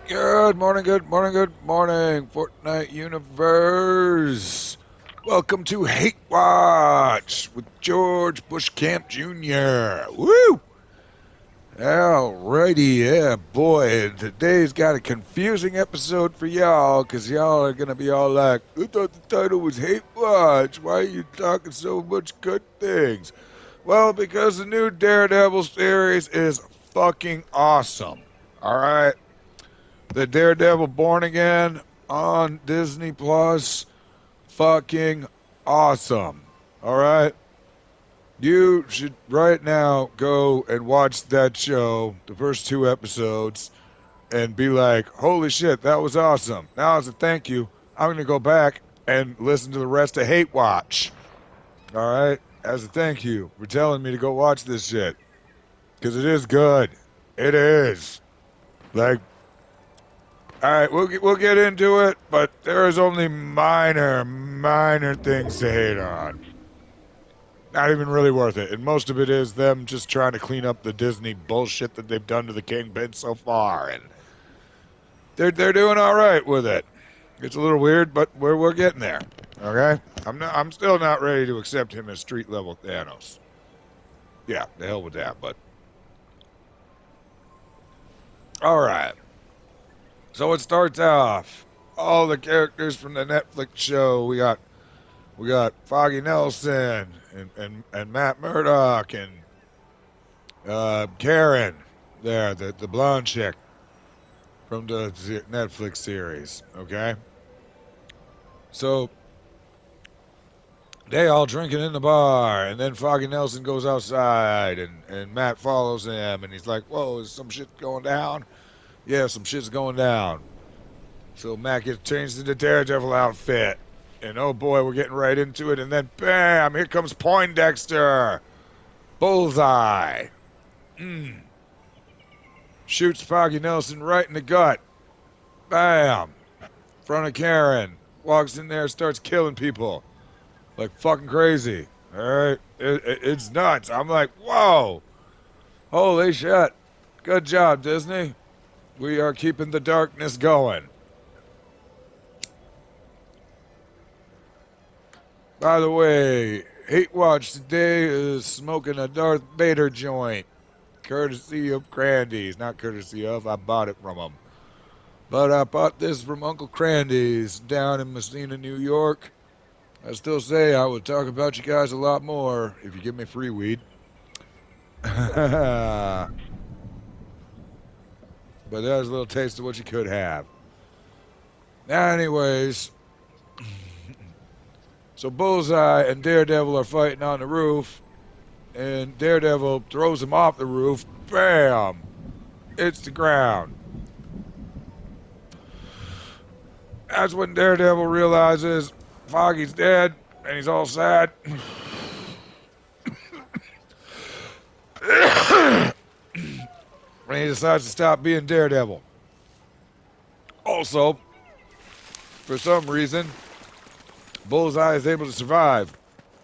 Good morning, good morning, good morning, Fortnite Universe. Welcome to Hate Watch with George Bushcamp Jr. Woo! Alrighty, yeah, boy. Today's got a confusing episode for y'all because y'all are going to be all like, I thought the title was Hate Watch. Why are you talking so much good things? Well, because the new Daredevil series is fucking awesome. All right. The Daredevil Born Again on Disney Plus. Fucking awesome. All right. You should right now go and watch that show, the first two episodes, and be like, holy shit, that was awesome. Now, as a thank you, I'm going to go back and listen to the rest of Hate Watch. All right. As a thank you for telling me to go watch this shit. Because it is good. It is. Like, all right, we'll get into it, but there is only minor things to hate on. Not even really worth it, and most of it is them just trying to clean up the Disney bullshit that they've done to the Kingpin so far, and they're doing all right with it. It's a little weird, but we're getting there. Okay, I'm still not ready to accept him as street level Thanos. Yeah, the hell with that. But all right, so it starts off. All the characters from the Netflix show. We got Foggy Nelson and Matt Murdock and Karen there, the blonde chick from the Netflix series. Okay, so they all drinking in the bar, and then Foggy Nelson goes outside, and Matt follows him, and he's like, "Whoa, is some shit going down?" Yeah, some shit's going down. So Matt gets changed into Daredevil outfit, and oh boy, we're getting right into it, and then bam, here comes Poindexter, bullseye. Mm. Shoots Foggy Nelson right in the gut. Bam. In front of Karen. Walks in there, starts killing people. Like fucking crazy. All right. It's nuts. I'm like, whoa. Holy shit. Good job, Disney. We are keeping the darkness going. By the way, Hate Watch today is smoking a Darth Vader joint. Courtesy of Crandy's. Not courtesy of, I bought it from him. But I bought this from Uncle Crandy's down in Messina, New York. I still say I would talk about you guys a lot more if you give me free weed. But there's a little taste of what you could have. Now, anyways, so Bullseye and Daredevil are fighting on the roof, and Daredevil throws him off the roof. Bam! It's the ground. That's when Daredevil realizes Foggy's dead, and he's all sad. And he decides to stop being Daredevil. Also, for some reason, Bullseye is able to survive,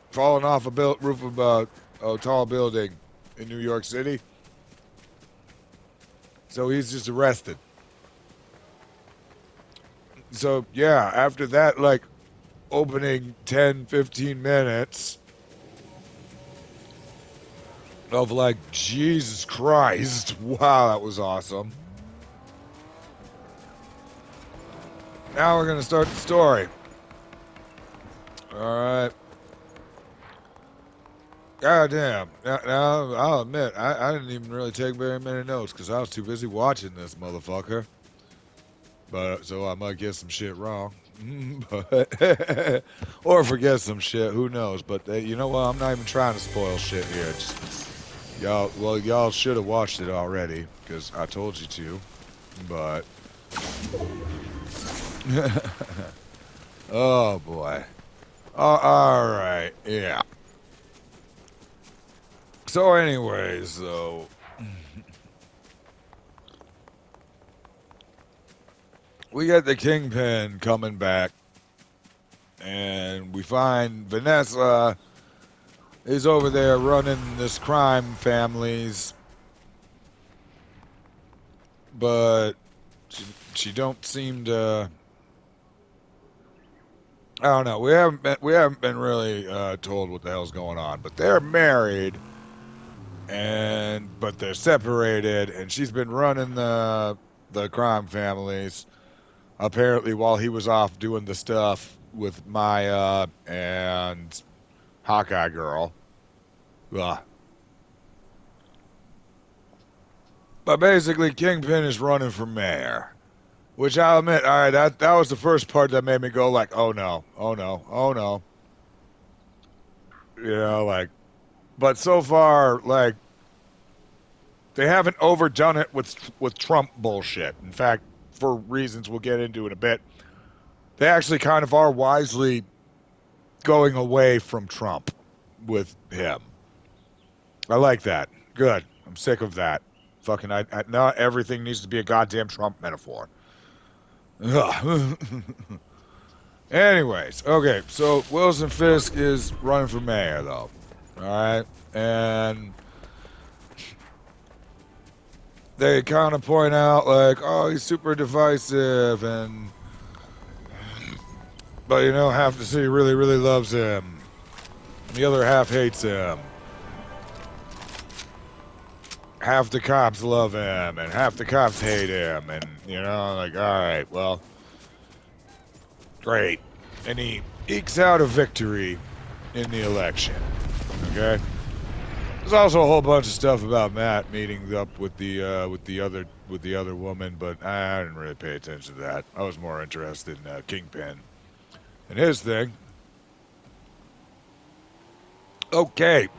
falling off a roof of a tall building in New York City. So he's just arrested. So yeah, after that, like opening 10, 15 minutes of like, Jesus Christ, wow, that was awesome. Now we're gonna start the story. All right. God damn. Now I'll admit, I didn't even really take very many notes because I was too busy watching this motherfucker. But so I might get some shit wrong. But or forget some shit. Who knows? But you know what? I'm not even trying to spoil shit here. Y'all should have watched it already because I told you to. But oh boy. All right. Yeah. So, anyways, though, we get the Kingpin coming back, and we find Vanessa is over there running this crime families, but she don't seem to. I don't know. We haven't been really told what the hell's going on, but they're married, but they're separated, and she's been running the crime families apparently while he was off doing the stuff with Maya and Hawkeye Girl. Ugh. But basically, Kingpin is running for mayor, which I'll admit, all right, that was the first part that made me go like, oh no, oh no, oh no, like. But so far, like, they haven't overdone it with Trump bullshit. In fact, for reasons we'll get into in a bit, they actually kind of are wisely going away from Trump with him. I like that. Good. I'm sick of that. Fucking, not everything needs to be a goddamn Trump metaphor. Anyways, okay, so Wilson Fisk is running for mayor, though. All right, and they kind of point out like, oh, he's super divisive, but half the city really, really loves him, and the other half hates him. Half the cops love him, and half the cops hate him, and like, all right, well, great, and he ekes out a victory in the election. Okay. There's also a whole bunch of stuff about Matt meeting up with the other woman, but I didn't really pay attention to that. I was more interested in Kingpin and his thing. Okay.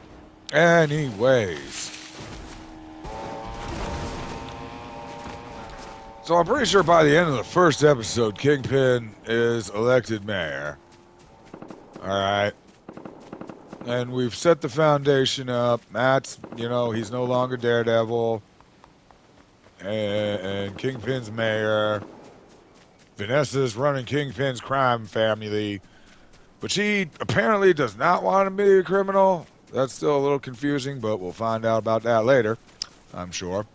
Anyways. So I'm pretty sure by the end of the first episode, Kingpin is elected mayor. All right. And we've set the foundation up. Matt's, he's no longer Daredevil. And Kingpin's mayor. Vanessa's running Kingpin's crime family. But she apparently does not want to be a criminal. That's still a little confusing, but we'll find out about that later, I'm sure.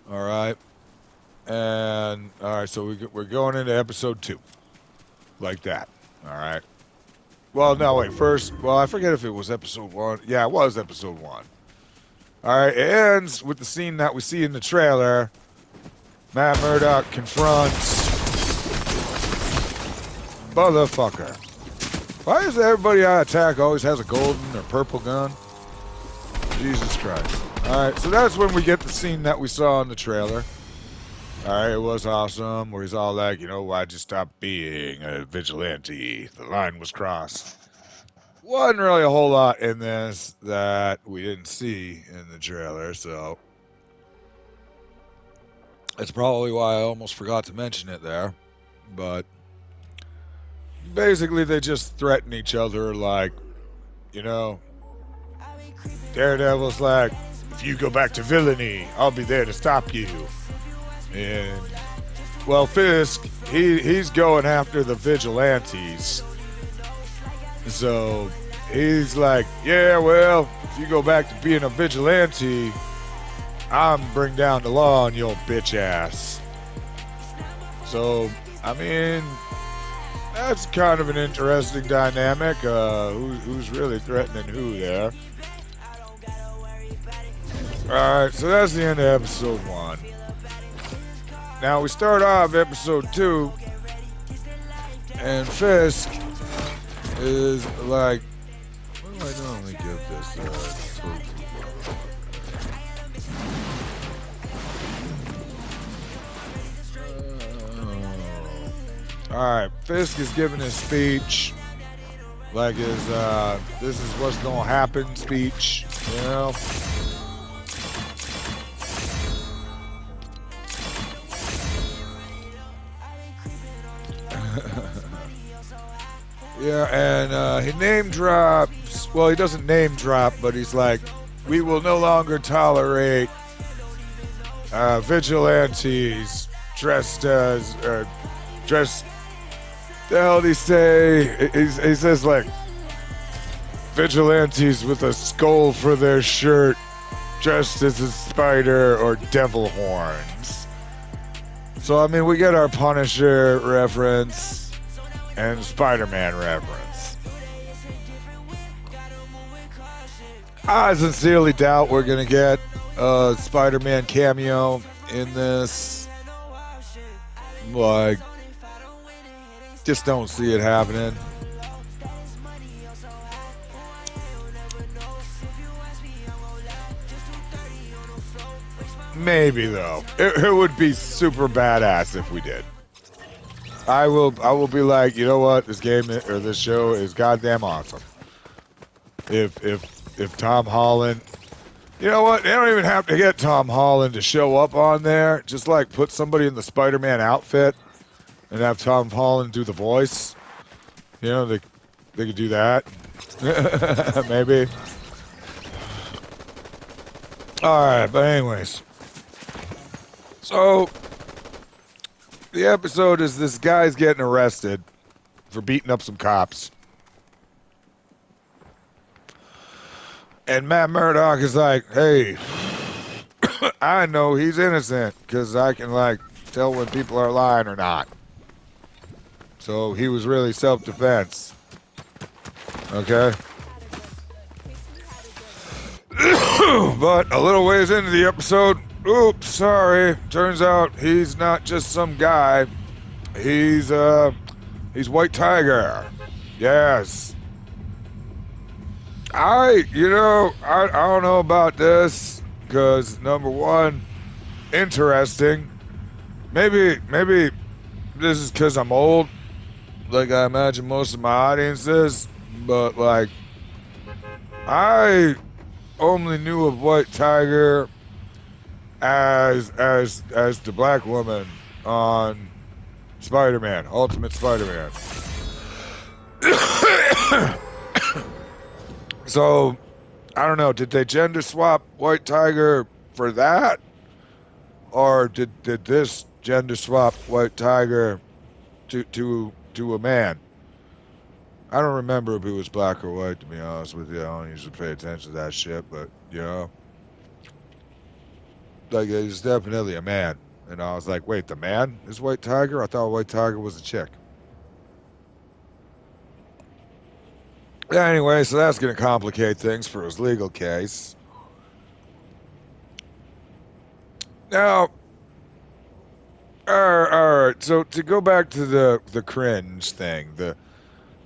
All right. And, all right, so we're going into episode 2. Like that. All right. Well, no, wait. First, I forget if it was episode 1. Yeah, it was episode 1. All right, it ends with the scene that we see in the trailer. Matt Murdock confronts motherfucker. Why is everybody on attack always has a golden or purple gun? Jesus Christ. All right, so that's when we get the scene that we saw in the trailer. All right, it was awesome, where he's all like, why'd you stop being a vigilante? The line was crossed. Wasn't really a whole lot in this that we didn't see in the trailer, so that's probably why I almost forgot to mention it there. But basically, they just threaten each other like, Daredevil's like, if you go back to villainy, I'll be there to stop you. And, well, Fisk, he's going after the vigilantes. So, he's like, yeah, well, if you go back to being a vigilante, I'm bring down the law on your bitch ass. So, I mean, that's kind of an interesting dynamic. Who's really threatening who there? Alright, so that's the end of episode 1. Now we start off episode 2, and Fisk is like, what do I normally give this? Alright, Fisk is giving his speech, like his, this is what's gonna happen speech, Yeah, and he name drops. Well, he doesn't name drop, but he's like, we will no longer tolerate vigilantes dressed as, dressed. The hell did he say? He says like, vigilantes with a skull for their shirt, dressed as a spider or devil horns. So, I mean, we get our Punisher reference and Spider-Man reference. I sincerely doubt we're going to get a Spider-Man cameo in this. Like, just don't see it happening. Maybe though. It would be super badass if we did. I will be like, you know what, this game or this show is goddamn awesome. If Tom Holland, you know what, they don't even have to get Tom Holland to show up on there. Just like put somebody in the Spider-Man outfit and have Tom Holland do the voice. You know, they could do that. Maybe. All right, but anyways. So, the episode is this guy's getting arrested for beating up some cops. And Matt Murdock is like, hey, I know he's innocent because I can, like, tell when people are lying or not. So he was really self-defense. Okay? But a little ways into the episode, oops, sorry. Turns out he's not just some guy. He's White Tiger. Yes. I don't know about this because number one, interesting. Maybe this is because I'm old, like I imagine most of my audience is. But like, I only knew of White Tiger as the black woman on Spider-Man, Ultimate Spider-Man. So, I don't know, did they gender swap White Tiger for that? Or did this gender swap White Tiger to a man? I don't remember if he was black or white, to be honest with you. I don't usually pay attention to that shit, but, you know. Like, he's definitely a man. And I was like, wait, the man is White Tiger? I thought White Tiger was a chick. Yeah, anyway, so that's going to complicate things for his legal case. Now, all right, so to go back to the cringe thing, the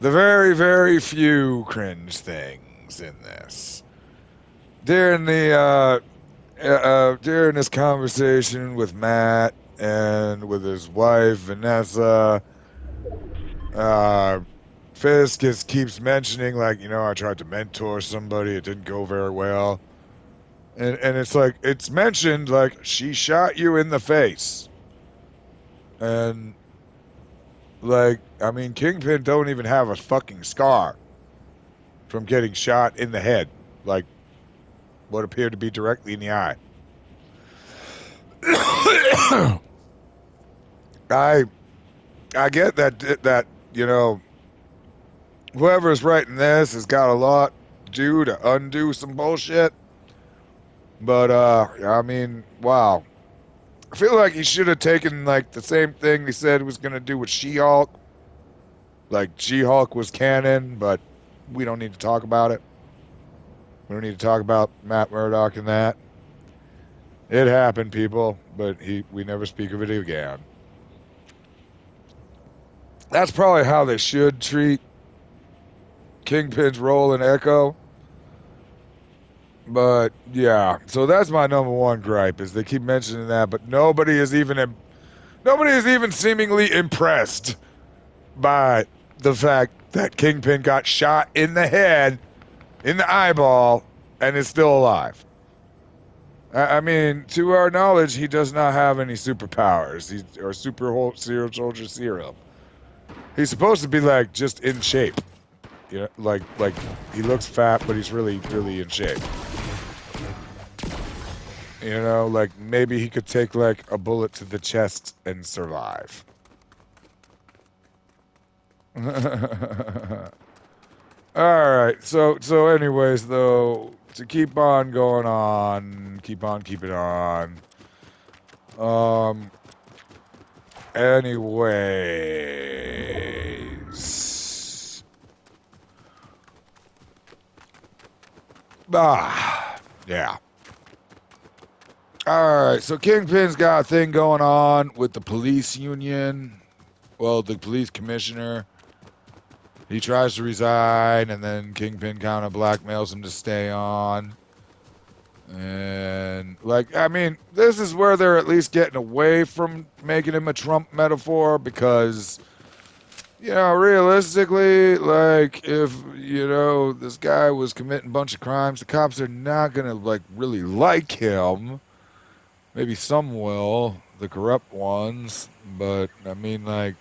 very, very few cringe things in this. During during this conversation with Matt and with his wife Vanessa, Fisk just keeps mentioning, like, I tried to mentor somebody, it didn't go very well, and it's like it's mentioned like she shot you in the face, and like, I mean, Kingpin don't even have a fucking scar from getting shot in the head, like what appeared to be directly in the eye. I get that whoever's writing this has got a lot to do to undo some bullshit. But I mean, wow. I feel like he should have taken like the same thing he said he was gonna do with She-Hulk. Like She-Hulk was canon, but we don't need to talk about it. We don't need to talk about Matt Murdock and that. It happened, people, but we never speak of it again. That's probably how they should treat Kingpin's role in Echo. But yeah, so that's my number one gripe is they keep mentioning that, but nobody is even seemingly impressed by the fact that Kingpin got shot in the head, in the eyeball, and is still alive. I mean, to our knowledge, he does not have any superpowers. Or super serial soldier serum. He's supposed to be like just in shape. Like he looks fat, but he's really, really in shape. Like maybe he could take like a bullet to the chest and survive. All right. So anyways, though, to keep on going on, keep on keeping on. Anyways. Yeah. All right, so Kingpin's got a thing going on with the police union. Well, the police commissioner. He tries to resign, and then Kingpin kind of blackmails him to stay on. And, like, I mean, this is where they're at least getting away from making him a Trump metaphor because, realistically, like, if, this guy was committing a bunch of crimes, the cops are not going to, like, really like him. Maybe some will, the corrupt ones, but I mean, like,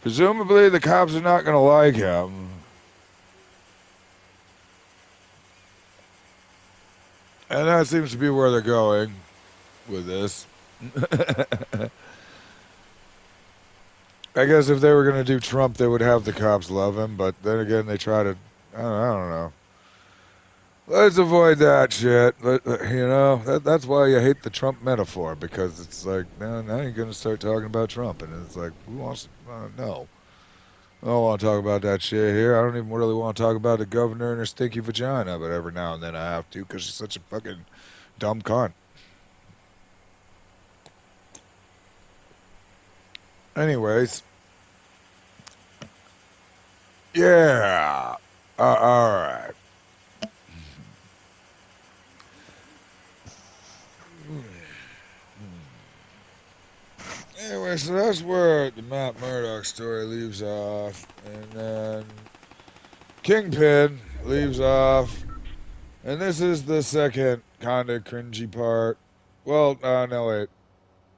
presumably the cops are not going to like him. And that seems to be where they're going with this. I guess if they were going to do Trump, they would have the cops love him, but then again, they try to. I don't know. Let's avoid that shit. That's why you hate the Trump metaphor because it's like, now you're going to start talking about Trump, and it's like, who wants to? No. I don't want to talk about that shit here. I don't even really want to talk about the governor and her stinky vagina, but every now and then I have to because she's such a fucking dumb cunt. Anyways, yeah. All right. Anyway, so that's where the Matt Murdock story leaves off, and then Kingpin leaves off, and this is the second kind of cringy part. Well, no, wait.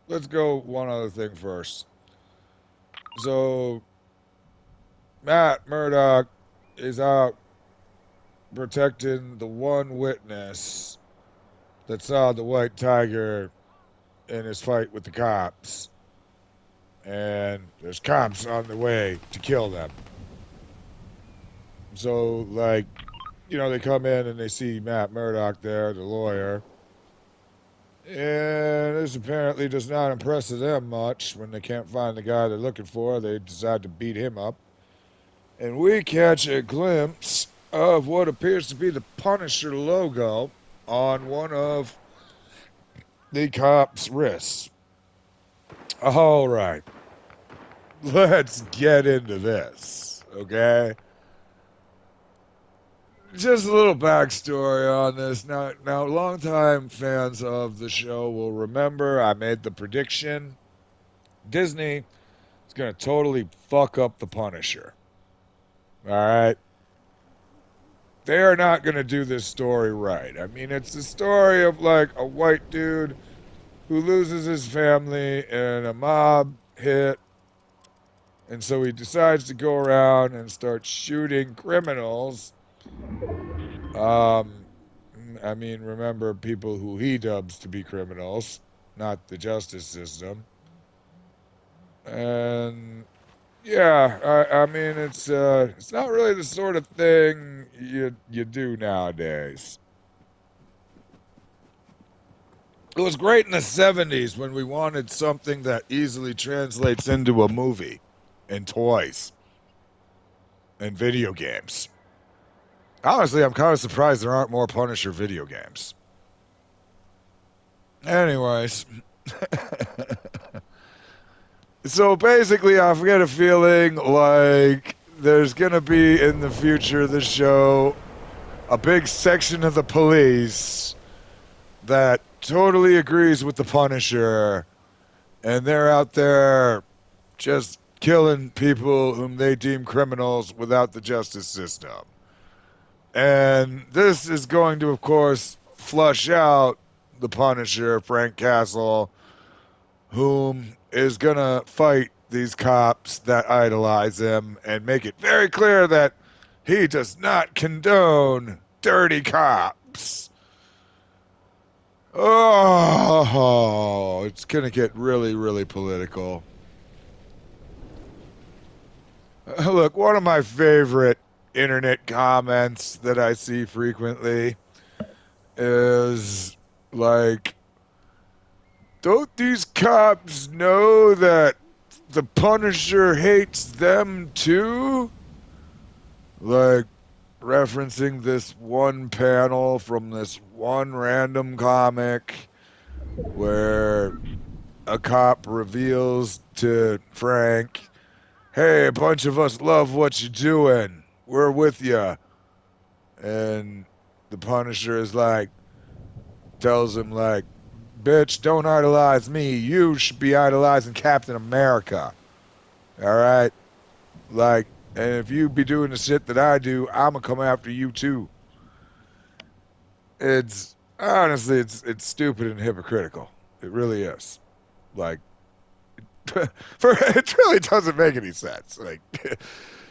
Let's go one other thing first. So Matt Murdock is out protecting the one witness that saw the white tiger in his fight with the cops. And there's cops on the way to kill them. So, like, they come in and they see Matt Murdock there, the lawyer. And this apparently does not impress them much. When they can't find the guy they're looking for, they decide to beat him up. And we catch a glimpse of what appears to be the Punisher logo on one of the cop's wrists. All right, let's get into this, okay? Just a little backstory on this. Now, longtime fans of the show will remember I made the prediction Disney is going to totally fuck up the Punisher. All right? They are not going to do this story right. I mean, it's the story of like a white dude who loses his family in a mob hit. And so he decides to go around and start shooting criminals. Um, I mean, remember people who he dubs to be criminals, not the justice system. And yeah, I mean, it's not really the sort of thing you do nowadays. It was great in the 70s when we wanted something that easily translates into a movie and toys and video games. Honestly, I'm kind of surprised there aren't more Punisher video games. Anyways, so basically, I get a feeling like there's going to be in the future of the show a big section of the police that totally agrees with the Punisher, and they're out there just killing people whom they deem criminals without the justice system. And this is going to, of course, flush out the Punisher, Frank Castle, whom is going to fight these cops that idolize him and make it very clear that he does not condone dirty cops. Oh, it's going to get really, really political. Look, one of my favorite internet comments that I see frequently is like, don't these cops know that the Punisher hates them too? Like, referencing this one panel from this one random comic where a cop reveals to Frank, hey, a bunch of us love what you're doing. We're with you. And the Punisher is like, tells him, like, bitch, don't idolize me. You should be idolizing Captain America. All right? Like, and if you be doing the shit that I do, I'm going to come after you too. It's honestly, it's stupid and hypocritical. It really is. Like, it really doesn't make any sense. Like,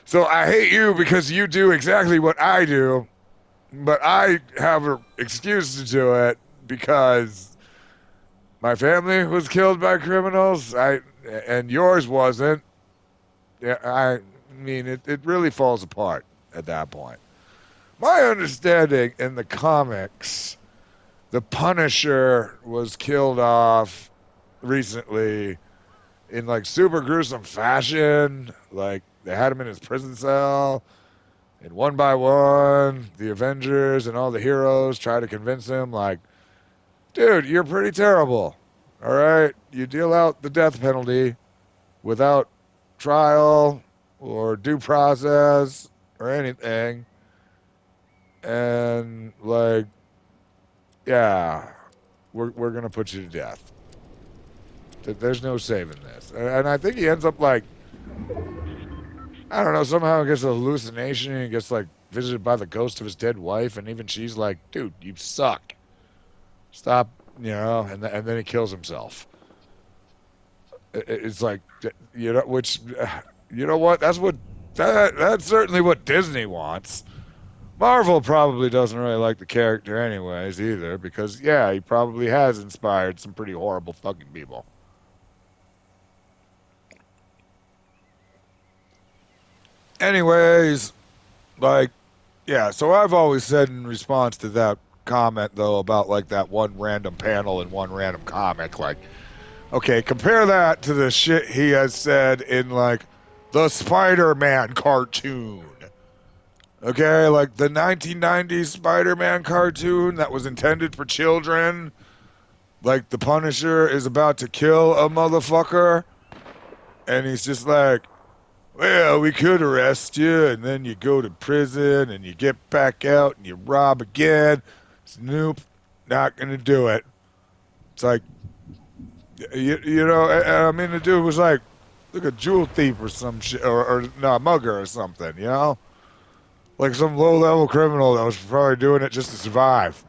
so I hate you because you do exactly what I do, but I have an excuse to do it because my family was killed by criminals. And yours wasn't. Yeah, I mean it really falls apart at that point. My understanding in the comics, the Punisher was killed off recently in like super gruesome fashion. Like they had him in his prison cell, and one by one, the Avengers and all the heroes try to convince him, like, dude, you're pretty terrible. All right, you deal out the death penalty without trial or due process or anything, and like, yeah, we're gonna put you to death. There's no saving this. And I think he ends up like, I don't know, somehow gets a hallucination and gets like visited by the ghost of his dead wife, and even she's like, dude, you suck. Stop, and then he kills himself. It's like, which, you know what? That's certainly what Disney wants. Marvel probably doesn't really like the character anyways either, because yeah, he probably has inspired some pretty horrible fucking people. Anyways, like, yeah, so I've always said in response to that comment though about like that one random panel in one random comic, like, okay, compare that to the shit he has said in like the Spider-Man cartoon. Okay, like the 1990s Spider-Man cartoon that was intended for children. Like the Punisher is about to kill a motherfucker, and he's just like, well, we could arrest you, and then you go to prison, and you get back out, and you rob again. Nope, not gonna do it. It's like, I mean, the dude was like, look, a jewel thief or some shit, or no, a mugger or something, like some low-level criminal that was probably doing it just to survive.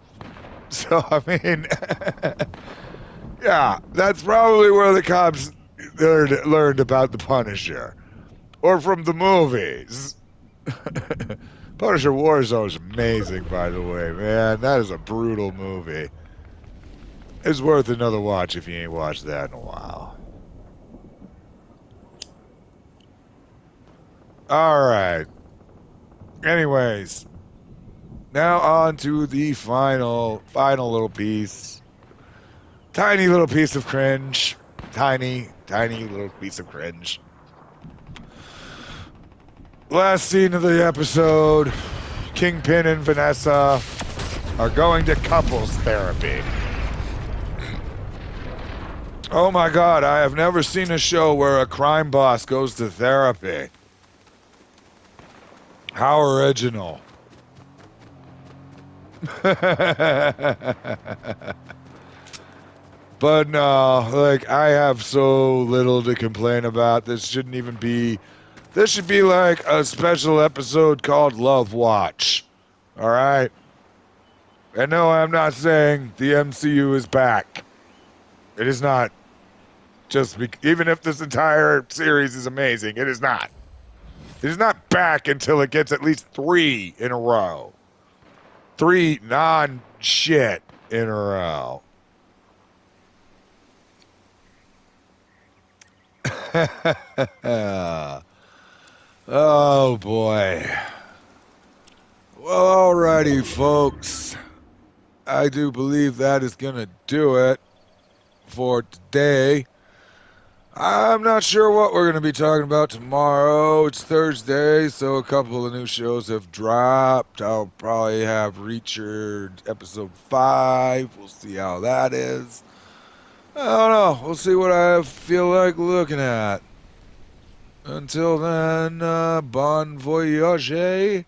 So, I mean, yeah, that's probably where the cops learned about the Punisher, or from the movies. Punisher Warzone is amazing, by the way, man. That is a brutal movie. It's worth another watch if you ain't watched that in a while. All right. Anyways, now on to the final little piece. Tiny little piece of cringe. Tiny little piece of cringe. Last scene of the episode, Kingpin and Vanessa are going to couples therapy. Oh my god, I have never seen a show where a crime boss goes to therapy. How original. But no, like, I have so little to complain about. This shouldn't even be. This should be like a special episode called Love Watch. All right? And no, I'm not saying the MCU is back. It is not. Even if this entire series is amazing, it is not. It is not back until it gets at least 3 in a row. 3 non-shit in a row. Oh boy. Well, alrighty, folks. I do believe that is gonna do it for today. I'm not sure what we're going to be talking about tomorrow. It's Thursday, so a couple of new shows have dropped. I'll probably have Reacher episode 5. We'll see how that is. I don't know. We'll see what I feel like looking at. Until then, bon voyage.